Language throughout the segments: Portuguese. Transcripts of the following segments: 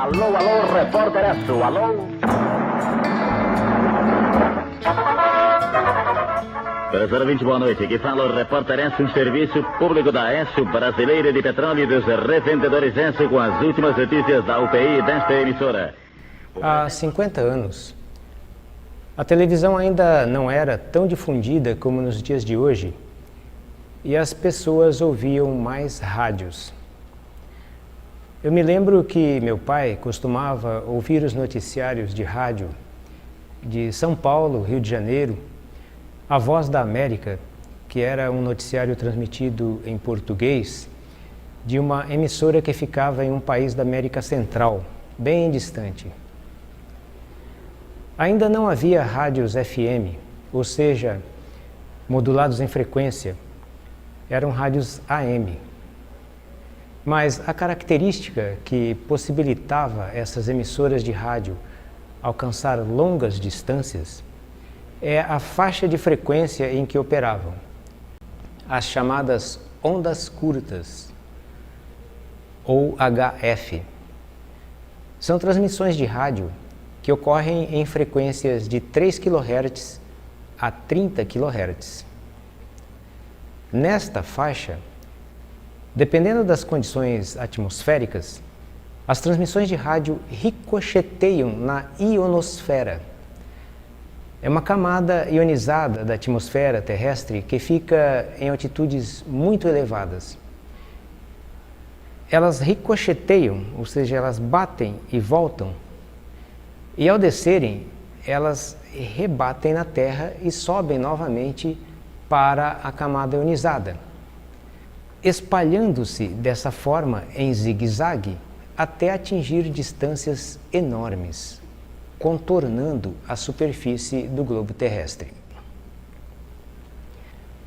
Alô, alô, repórter Esso, alô? Professor ouvinte, boa noite. Aqui fala o repórter Esso, um serviço público da Esso, Brasileira de Petróleo e dos Revendedores Esso, com as últimas notícias da UPI desta emissora. Há 50 anos, a televisão ainda não era tão difundida como nos dias de hoje e as pessoas ouviam mais rádios. Eu me lembro que meu pai costumava ouvir os noticiários de rádio de São Paulo, Rio de Janeiro, A Voz da América, que era um noticiário transmitido em português de uma emissora que ficava em um país da América Central, bem distante. Ainda não havia rádios FM, ou seja, modulados em frequência, eram rádios AM. Mas a característica que possibilitava essas emissoras de rádio alcançar longas distâncias é a faixa de frequência em que operavam, as chamadas ondas curtas, ou HF. São transmissões de rádio que ocorrem em frequências de 3 kHz a 30 kHz. Nesta faixa, dependendo das condições atmosféricas, as transmissões de rádio ricocheteiam na ionosfera. É uma camada ionizada da atmosfera terrestre que fica em altitudes muito elevadas. Elas ricocheteiam, ou seja, elas batem e voltam, e ao descerem, elas rebatem na Terra e sobem novamente para a camada ionizada, espalhando-se dessa forma em zigue-zague até atingir distâncias enormes, contornando a superfície do globo terrestre.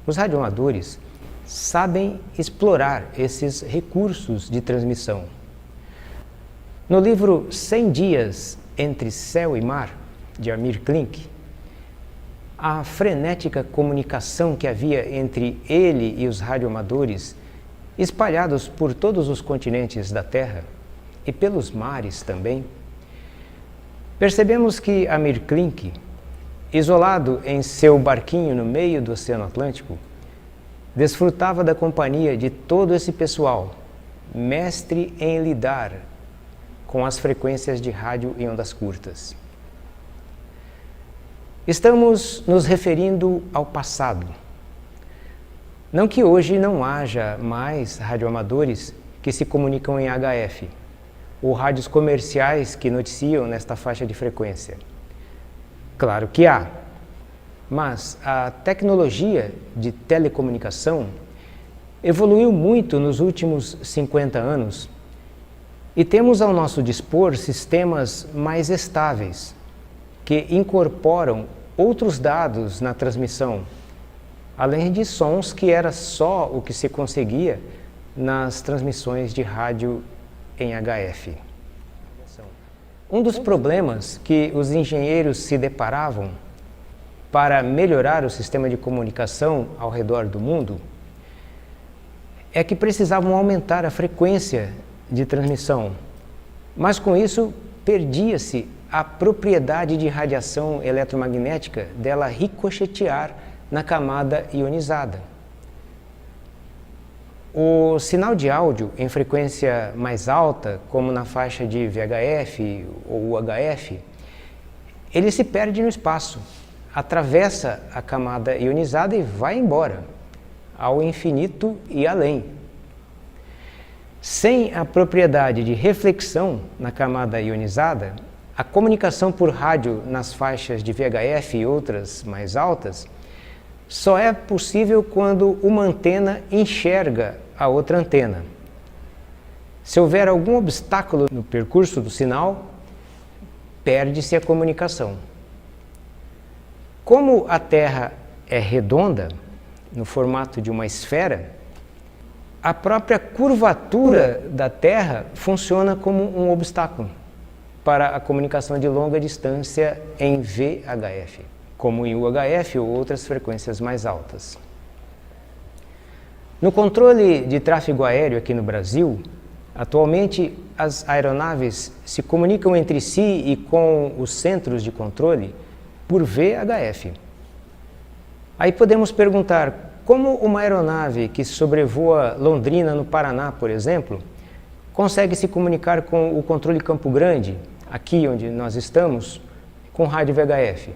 Os radioamadores sabem explorar esses recursos de transmissão. No livro 100 Dias entre Céu e Mar, de Amir Klink, a frenética comunicação que havia entre ele e os radioamadores, espalhados por todos os continentes da Terra e pelos mares também, percebemos que Amir Klink, isolado em seu barquinho no meio do Oceano Atlântico, desfrutava da companhia de todo esse pessoal, mestre em lidar com as frequências de rádio e ondas curtas. Estamos nos referindo ao passado. Não que hoje não haja mais radioamadores que se comunicam em HF, ou rádios comerciais que noticiam nesta faixa de frequência. Claro que há, mas a tecnologia de telecomunicação evoluiu muito nos últimos 50 anos e temos ao nosso dispor sistemas mais estáveis que incorporam outros dados na transmissão, além de sons que era só o que se conseguia nas transmissões de rádio em HF. Um dos problemas que os engenheiros se deparavam para melhorar o sistema de comunicação ao redor do mundo é que precisavam aumentar a frequência de transmissão, mas com isso perdia-se a propriedade de radiação eletromagnética dela ricochetear na camada ionizada. O sinal de áudio em frequência mais alta, como na faixa de VHF ou UHF, ele se perde no espaço, atravessa a camada ionizada e vai embora, ao infinito e além. Sem a propriedade de reflexão na camada ionizada, a comunicação por rádio nas faixas de VHF e outras mais altas só é possível quando uma antena enxerga a outra antena. Se houver algum obstáculo no percurso do sinal, perde-se a comunicação. Como a Terra é redonda, no formato de uma esfera, a própria curvatura da Terra funciona como um obstáculo para a comunicação de longa distância em VHF, como em UHF ou outras frequências mais altas. No controle de tráfego aéreo aqui no Brasil, atualmente as aeronaves se comunicam entre si e com os centros de controle por VHF. Aí podemos perguntar, como uma aeronave que sobrevoa Londrina, no Paraná, por exemplo, consegue se comunicar com o controle Campo Grande, aqui onde nós estamos, com rádio VHF?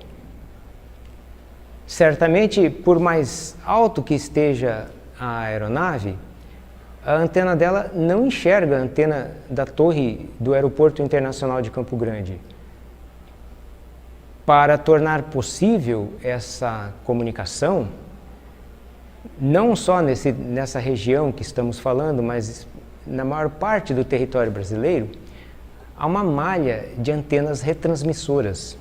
Certamente, por mais alto que esteja a aeronave, a antena dela não enxerga a antena da torre do Aeroporto Internacional de Campo Grande. Para tornar possível essa comunicação, não só nessa região que estamos falando, mas na maior parte do território brasileiro, há uma malha de antenas retransmissoras.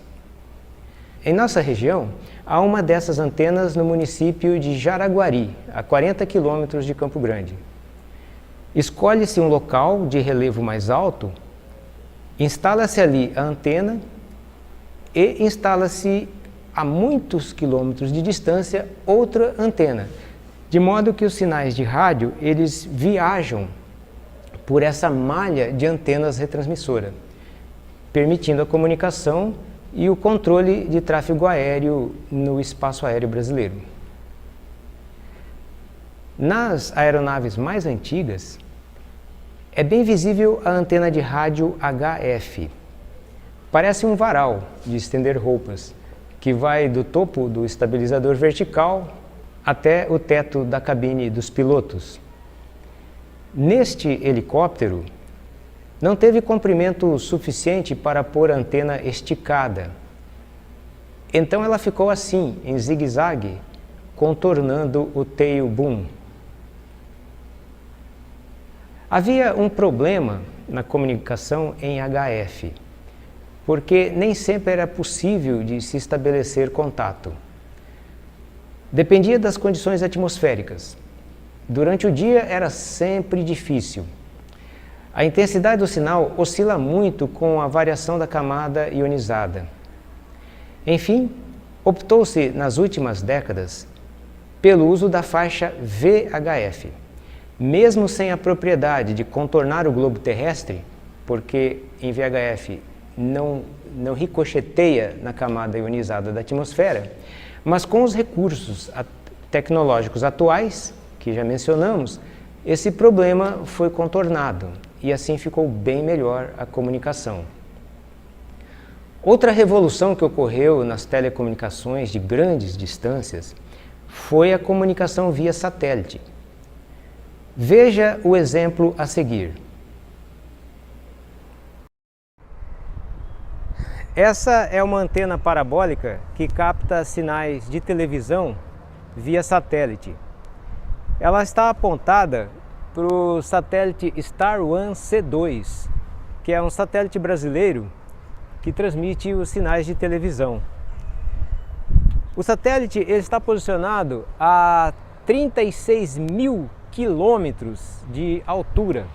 Em nossa região, há uma dessas antenas no município de Jaraguari, a 40 quilômetros de Campo Grande. Escolhe-se um local de relevo mais alto, instala-se ali a antena e instala-se a muitos quilômetros de distância outra antena, de modo que os sinais de rádio eles viajam por essa malha de antenas retransmissora, permitindo a comunicação e o controle de tráfego aéreo no espaço aéreo brasileiro. Nas aeronaves mais antigas, é bem visível a antena de rádio HF. Parece um varal de estender roupas, que vai do topo do estabilizador vertical até o teto da cabine dos pilotos. Neste helicóptero, não teve comprimento suficiente para pôr a antena esticada. Então ela ficou assim, em zigue-zague, contornando o tail boom. Havia um problema na comunicação em HF, porque nem sempre era possível de se estabelecer contato. Dependia das condições atmosféricas. Durante o dia era sempre difícil. A intensidade do sinal oscila muito com a variação da camada ionizada. Enfim, optou-se nas últimas décadas pelo uso da faixa VHF, mesmo sem a propriedade de contornar o globo terrestre, porque em VHF não ricocheteia na camada ionizada da atmosfera, mas com os recursos tecnológicos atuais, que já mencionamos, esse problema foi contornado e assim ficou bem melhor a comunicação. Outra revolução que ocorreu nas telecomunicações de grandes distâncias foi a comunicação via satélite. Veja o exemplo a seguir. Essa é uma antena parabólica que capta sinais de televisão via satélite. Ela está apontada para o satélite Star One C2, que é um satélite brasileiro que transmite os sinais de televisão. O satélite ele está posicionado a 36 mil quilômetros de altura.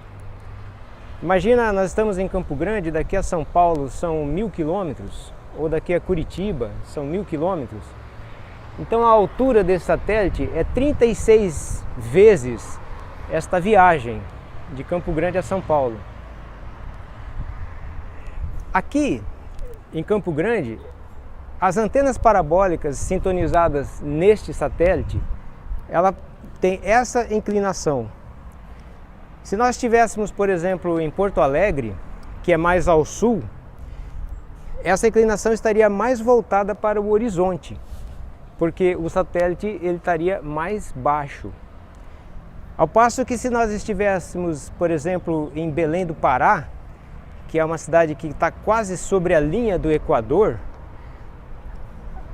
Imagina, nós estamos em Campo Grande, daqui a São Paulo são 1000 quilômetros, ou daqui a Curitiba são 1000 quilômetros. Então a altura desse satélite é 36 vezes esta viagem de Campo Grande a São Paulo. Aqui em Campo Grande, as antenas parabólicas sintonizadas neste satélite, ela tem essa inclinação. Se nós estivéssemos, por exemplo, em Porto Alegre, que é mais ao sul, essa inclinação estaria mais voltada para o horizonte, porque o satélite ele estaria mais baixo. Ao passo que se nós estivéssemos, por exemplo, em Belém do Pará, que é uma cidade que está quase sobre a linha do Equador,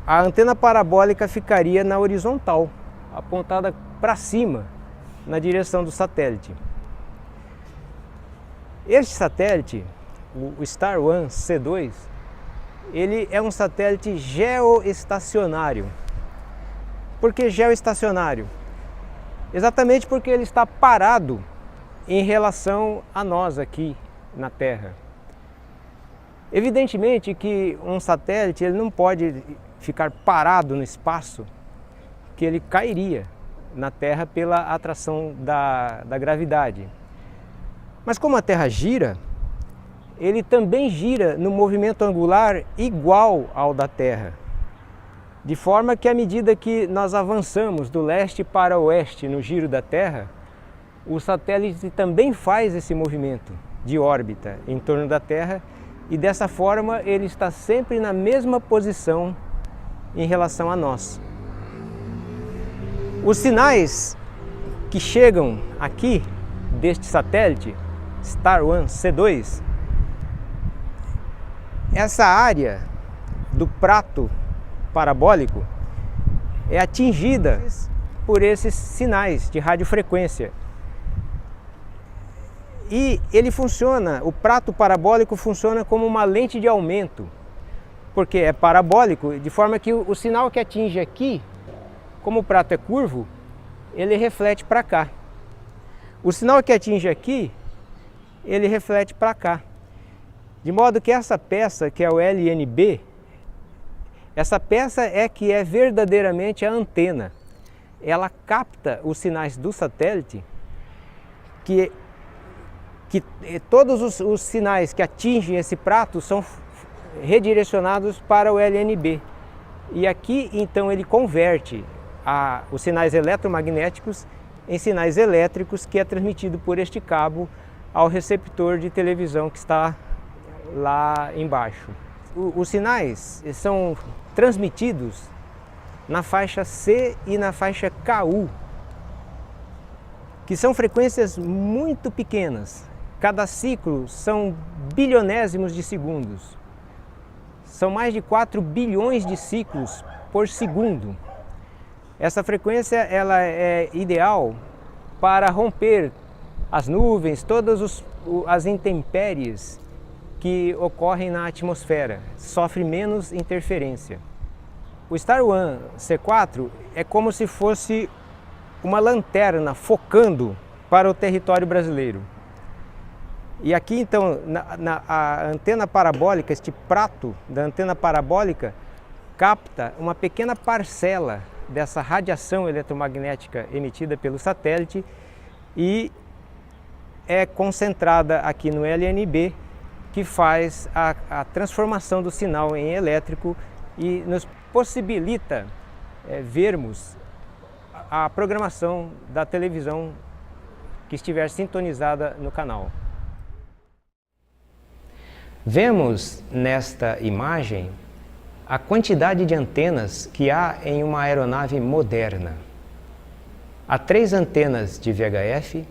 a antena parabólica ficaria na horizontal, apontada para cima, na direção do satélite. Este satélite, o Star One C2, ele é um satélite geoestacionário. Por que geoestacionário? Exatamente porque ele está parado em relação a nós aqui na Terra. Evidentemente que um satélite ele não pode ficar parado no espaço, que ele cairia na Terra pela atração da gravidade. Mas como a Terra gira, ele também gira no movimento angular igual ao da Terra. De forma que à medida que nós avançamos do leste para o oeste no giro da Terra, o satélite também faz esse movimento de órbita em torno da Terra e dessa forma ele está sempre na mesma posição em relação a nós. Os sinais que chegam aqui deste satélite, Star One C2, essa área do prato parabólico é atingida por esses sinais de radiofrequência. E ele funciona, o prato parabólico funciona como uma lente de aumento, porque é parabólico, de forma que o sinal que atinge aqui, como o prato é curvo, ele reflete para cá. O sinal que atinge aqui, ele reflete para cá. De modo que essa peça, que é o LNB, essa peça é que é verdadeiramente a antena. Ela capta os sinais do satélite, que todos os sinais que atingem esse prato são redirecionados para o LNB. E aqui, então, ele converte os sinais eletromagnéticos em sinais elétricos, que é transmitido por este cabo ao receptor de televisão que está lá embaixo. Os sinais são transmitidos na faixa C e na faixa KU, que são frequências muito pequenas. Cada ciclo são bilionésimos de segundos. São mais de 4 bilhões de ciclos por segundo. Essa frequência ela é ideal para romper as nuvens, todas as intempéries que ocorrem na atmosfera, sofre menos interferência. O Star One C4 é como se fosse uma lanterna focando para o território brasileiro. E aqui então, a antena parabólica, este prato da antena parabólica, capta uma pequena parcela dessa radiação eletromagnética emitida pelo satélite e é concentrada aqui no LNB, que faz a transformação do sinal em elétrico e nos possibilita vermos a programação da televisão que estiver sintonizada no canal. Vemos nesta imagem a quantidade de antenas que há em uma aeronave moderna. Há 3 antenas de VHF,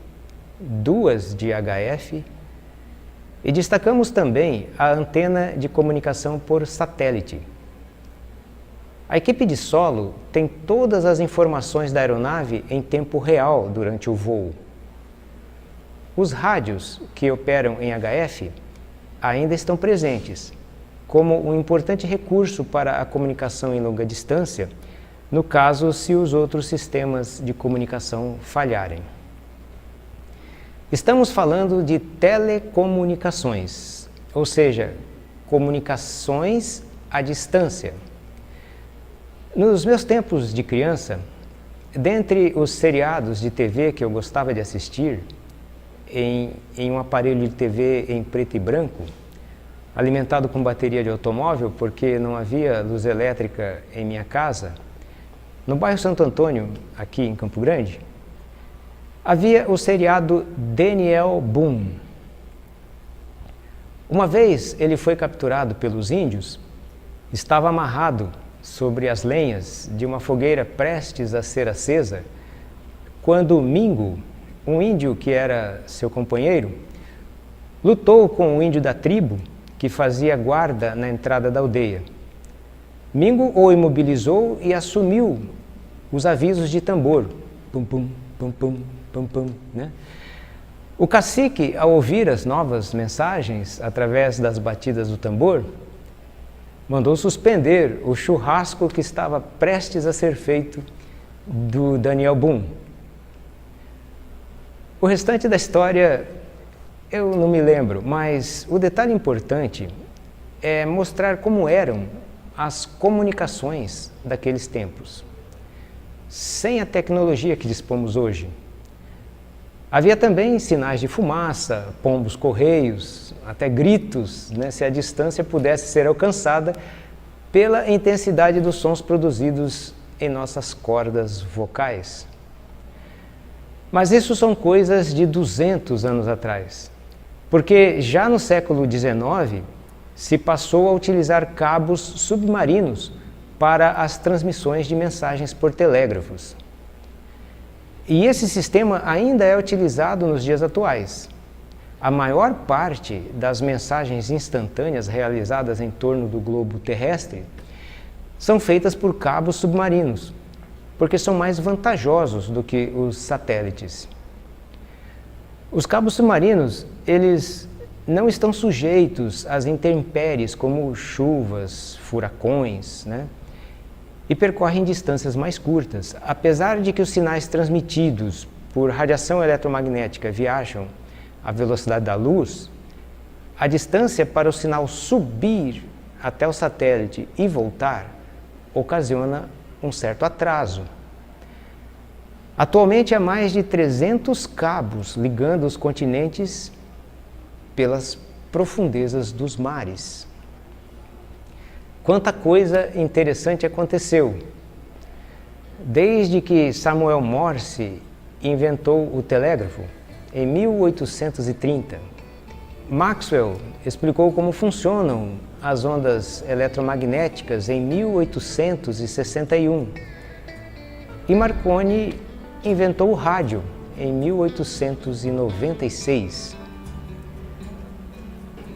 2 de HF e destacamos também a antena de comunicação por satélite. A equipe de solo tem todas as informações da aeronave em tempo real durante o voo. Os rádios que operam em HF ainda estão presentes, como um importante recurso para a comunicação em longa distância, no caso se os outros sistemas de comunicação falharem. Estamos falando de telecomunicações, ou seja, comunicações à distância. Nos meus tempos de criança, dentre os seriados de TV que eu gostava de assistir, em um aparelho de TV em preto e branco, alimentado com bateria de automóvel, porque não havia luz elétrica em minha casa, no bairro Santo Antônio, aqui em Campo Grande, havia o seriado Daniel Boone. Uma vez ele foi capturado pelos índios, estava amarrado sobre as lenhas de uma fogueira prestes a ser acesa, quando Mingo, um índio que era seu companheiro, lutou com um índio da tribo que fazia guarda na entrada da aldeia. Mingo o imobilizou e assumiu os avisos de tambor. Pum, pum, pum, pum, pum, pum, né? O cacique, ao ouvir as novas mensagens através das batidas do tambor, mandou suspender o churrasco que estava prestes a ser feito do Daniel Boone. O restante da história eu não me lembro, mas o detalhe importante é mostrar como eram as comunicações daqueles tempos, sem a tecnologia que dispomos hoje. Havia também sinais de fumaça, pombos-correios, até gritos, né, se a distância pudesse ser alcançada pela intensidade dos sons produzidos em nossas cordas vocais. Mas isso são coisas de 200 anos atrás, porque já no século XIX se passou a utilizar cabos submarinos para as transmissões de mensagens por telégrafos. E esse sistema ainda é utilizado nos dias atuais. A maior parte das mensagens instantâneas realizadas em torno do globo terrestre são feitas por cabos submarinos, porque são mais vantajosos do que os satélites. Os cabos submarinos, eles não estão sujeitos às intempéries como chuvas, furacões, né? E percorrem distâncias mais curtas. Apesar de que os sinais transmitidos por radiação eletromagnética viajam à velocidade da luz, a distância para o sinal subir até o satélite e voltar ocasiona um certo atraso. Atualmente há mais de 300 cabos ligando os continentes pelas profundezas dos mares. Quanta coisa interessante aconteceu. Desde que Samuel Morse inventou o telégrafo, em 1830, Maxwell explicou como funcionam as ondas eletromagnéticas em 1861 e Marconi inventou o rádio em 1896.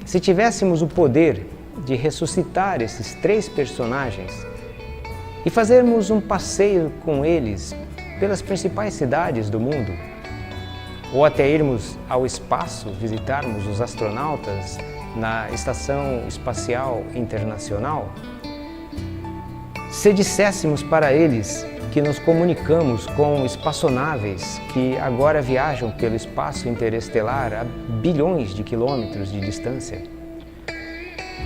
Se tivéssemos o poder de ressuscitar esses três personagens e fazermos um passeio com eles pelas principais cidades do mundo, ou até irmos ao espaço visitarmos os astronautas na Estação Espacial Internacional, se disséssemos para eles que nos comunicamos com espaçonaves que agora viajam pelo espaço interestelar a bilhões de quilômetros de distância,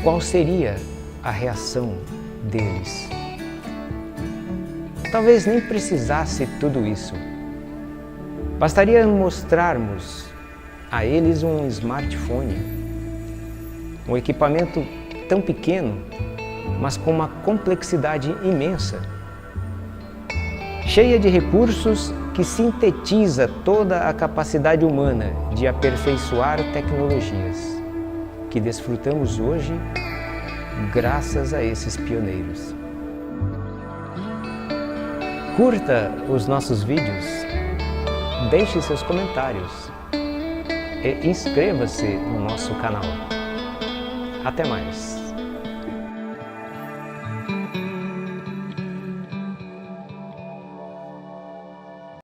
qual seria a reação deles? Talvez nem precisasse tudo isso. Bastaria mostrarmos a eles um smartphone, um equipamento tão pequeno, mas com uma complexidade imensa, cheia de recursos que sintetiza toda a capacidade humana de aperfeiçoar tecnologias que desfrutamos hoje graças a esses pioneiros. Curta os nossos vídeos, deixe seus comentários e inscreva-se no nosso canal. Até mais!